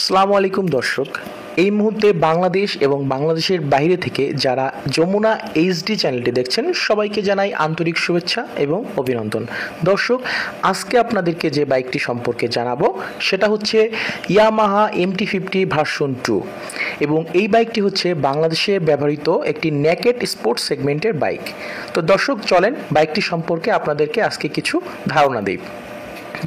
আসসালামু আলাইকুম দর্শক। এই মুহূর্তে বাংলাদেশ এবং বাংলাদেশের বাইরে থেকে যারা যমুনা এইচডি চ্যানেলটি দেখছেন সবাইকে জানাই আন্তরিক শুভেচ্ছা এবং অভিনন্দন। দর্শক, আজকে আপনাদেরকে যে বাইকটি সম্পর্কে জানাবো সেটা হচ্ছে ইয়ামাহা MT-50 ভার্সন 2 এবং এই বাইকটি হচ্ছে বাংলাদেশে ব্যবহৃত একটি নেকেড স্পোর্টস সেগমেন্টের বাইক। তো দর্শক, চলেন বাইকটি সম্পর্কে আপনাদেরকে আজকে কিছু ধারণা দিই।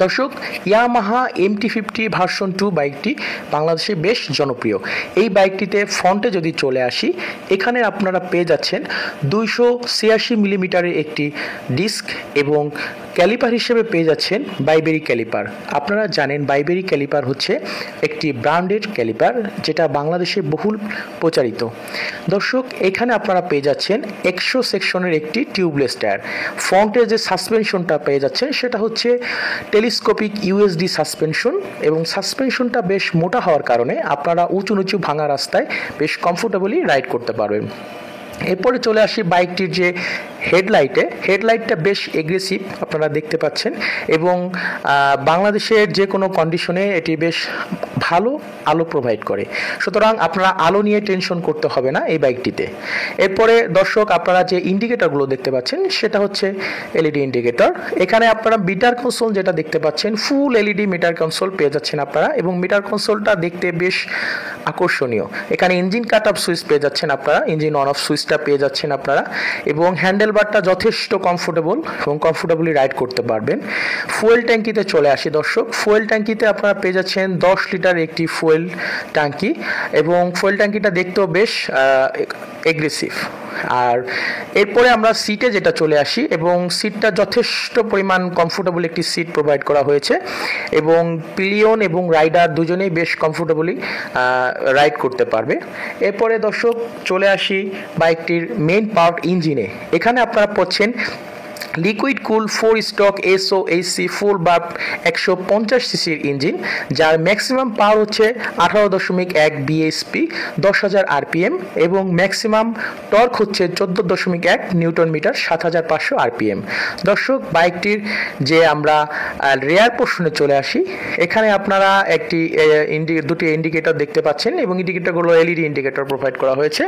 দর্শক, ইয়ামাহা MT-50 ভার্সন 2 বাইকটি বাংলাদেশে বেশ জনপ্রিয়। এই বাইকটিতে ফ্রন্টে যদি চলে আসি, এখানে আপনারা পেয়ে যাচ্ছেন 286 মিলিমিটারের একটি ডিস্ক এবং ক্যালিপার হিসেবে পেয়ে যাচ্ছেন বাইবেরি ক্যালিপার। আপনারা জানেন বাইবেরি ক্যালিপার হচ্ছে একটি ব্র্যান্ডেড ক্যালিপার যেটা বাংলাদেশে বহুল প্রচারিত। দর্শক, এখানে আপনারা পেয়ে যাচ্ছেন 100 সেকশনের একটি টিউবলেস টায়ার। ফ্রন্টের যে সাসপেনশনটা পেয়ে যাচ্ছেন সেটা হচ্ছে টেলিস্কোপিক ইউএসডি সাসপেনশন এবং সাসপেনশনটা বেশ মোটা হওয়ার কারণে আপনারা উঁচু নিচু ভাঙা রাস্তায় বেশ কমফোর্টেবলি রাইড করতে পারবেন। এরপরে চলে আসি বাইকটির যে হেডলাইটটা বেশ এগ্রেসিভ আপনারা দেখতে পাচ্ছেন এবং বাংলাদেশের যে কোনো কন্ডিশনে এটি বেশ ভালো আলো প্রোভাইড করে, সুতরাং আপনারা আলো নিয়ে টেনশন করতে হবে না এই বাইকটিতে। এরপরে দর্শক, আপনারা যে ইন্ডিকেটরগুলো দেখতে পাচ্ছেন সেটা হচ্ছে এলইডি ইন্ডিকেটর। এখানে আপনারা মিটার কনসোল যেটা দেখতে পাচ্ছেন, ফুল এলইডি মিটার কনসোল পেয়ে যাচ্ছেন আপনারা এবং মিটার কনসোলটা দেখতে বেশ আকর্ষণীয়। এখানে ইঞ্জিন কাট অফ সুইচ পেয়ে যাচ্ছেন আপনারা, ইঞ্জিন অন অফ সুইচটা পেয়ে যাচ্ছেন আপনারা এবং হ্যান্ডেলবারটা যথেষ্ট কমফোর্টেবল এবং কমফোর্টেবলি রাইড করতে পারবেন। ফুয়েল ট্যাঙ্কিতে চলে আসি দর্শক। ফুয়েল ট্যাঙ্কিতে আপনারা পেয়ে যাচ্ছেন 10 লিটার একটি ফুয়েল ট্যাঙ্কি এবং ফুয়েল ট্যাঙ্কিটা দেখতেও বেশ এগ্রেসিভ। আর এরপরে আমরা সিটে যেটা চলে আসি এবং সিটটা যথেষ্ট পরিমাণ কমফোর্টেবল একটি সিট প্রোভাইড করা হয়েছে এবং পিলিয়ন এবং রাইডার দুজনেই বেশ কমফোর্টেবলি রাইড করতে পারবে। এরপরে দর্শক চলে আসি বাইকটির মেইন পার্ট ইঞ্জিনে। এখানে আপনারা পাচ্ছেন লিকুইড কুল 4 স্টক SOHC ফুল বাপ 150 সিসির ইঞ্জিন, যার ম্যাক্সিমাম পাওয়ার হচ্ছে 18.1 bhp 10,000 RPM এবং ম্যাক্সিমাম টর্ক হচ্ছে 14.1 নিউটন মিটার 7,500 RPM। দর্শক, বাইকটির যে আমরা রেয়ার পোর্শনে চলে আসি, এখানে আপনারা দুটি ইন্ডিকেটর দেখতে পাচ্ছেন এবং ইন্ডিকেটরগুলো এলইডি ইন্ডিকেটর প্রোভাইড করা হয়েছে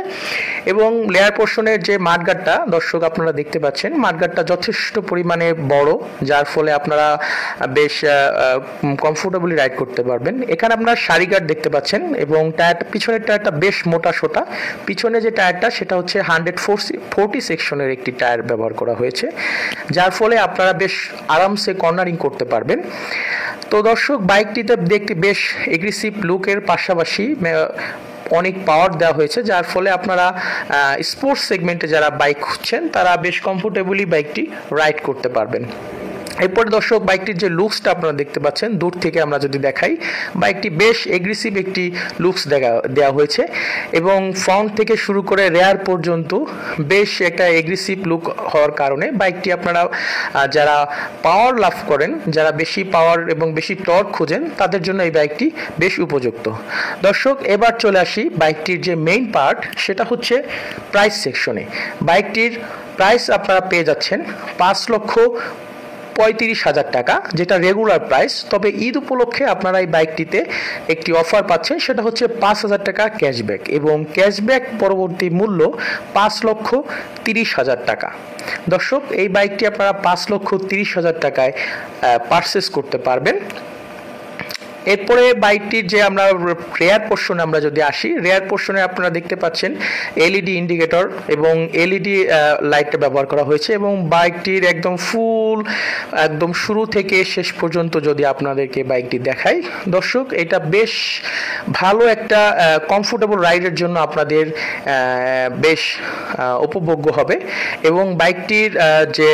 এবং লেয়ার পোর্শনের যে মাঠগার্ডটা দর্শক আপনারা দেখতে পাচ্ছেন, মাঠগার্ডটা যথেষ্ট পরিমাণে বড়, যার ফলে আপনারা বেশ কমফোর্টেবলি রাইড করতে পারবেন। এখানে আপনারা সারি গার্ড দেখতে পাচ্ছেন এবং পিছনের টায়ারটা বেশ মোটা সোটা। পিছনে যে টায়ারটা সেটা হচ্ছে 140 সেকশনের একটি টায়ার ব্যবহার করা হয়েছে, যার ফলে আপনারা বেশ আরামসে কর্নারিং করতে পারবেন। তো দর্শক, বাইকটিতে দেখতে বেশ এগ্রেসিভ লুকের পাশাপাশি অনেক পাওয়ার দেওয়া হয়েছে, যার ফলে আপনারা স্পোর্টস সেগমেন্টে যারা বাইক খুঁজছেন তারা বেশ কমফোর্টেবলি বাইকটি রাইড করতে পারবেন। এরপরে দর্শক, বাইকটির যে লুকসটা আপনারা দেখতে পাচ্ছেন, দূর থেকে আমরা যদি দেখাই, বাইকটি বেশ এগ্রেসিভ একটি লুকস দেওয়া হয়েছে এবং ফ্রন্ট থেকে শুরু করে রেয়ার পর্যন্ত বেশ একটা এগ্রেসিভ লুক হওয়ার কারণে বাইকটি আপনারা যারা পাওয়ার লাভ করেন, যারা বেশি পাওয়ার এবং বেশি টর্ক খোঁজেন, তাদের জন্য এই বাইকটি বেশ উপযুক্ত। দর্শক, এবার চলে আসি বাইকটির যে মেইন পার্ট সেটা হচ্ছে প্রাইস সেকশনে। বাইকটির প্রাইস আপনারা পেয়ে যাচ্ছেন 5,35,000 টাকা, যেটা রেগুলার প্রাইস। তবে ঈদ উপলক্ষে আপনারা এই বাইকটিতে একটি অফার পাচ্ছেন, সেটা হচ্ছে 5,000 টাকা ক্যাশব্যাক এবং ক্যাশব্যাক পরবর্তী মূল্য 5,30,000 টাকা। দর্শক, এই বাইকটি আপনারা 5,30,000 টাকায় পারচেস করতে পারবেন। এরপরে বাইকটির যে আমরা রেয়ার পোর্শনে আমরা যদি আসি, রেয়ার পোর্শনে আপনারা দেখতে পাচ্ছেন এলইডি ইন্ডিকেটর এবং এলইডি লাইটটা ব্যবহার করা হয়েছে এবং বাইকটির একদম শুরু থেকে শেষ পর্যন্ত যদি আপনাদেরকে বাইকটি দেখাই দর্শক, এটা বেশ ভালো একটা কমফোর্টেবল রাইডের জন্য আপনাদের বেশ উপভোগ্য হবে এবং বাইকটির যে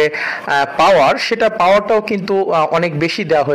পাওয়ারটাও কিন্তু অনেক বেশি দেওয়া হয়েছে।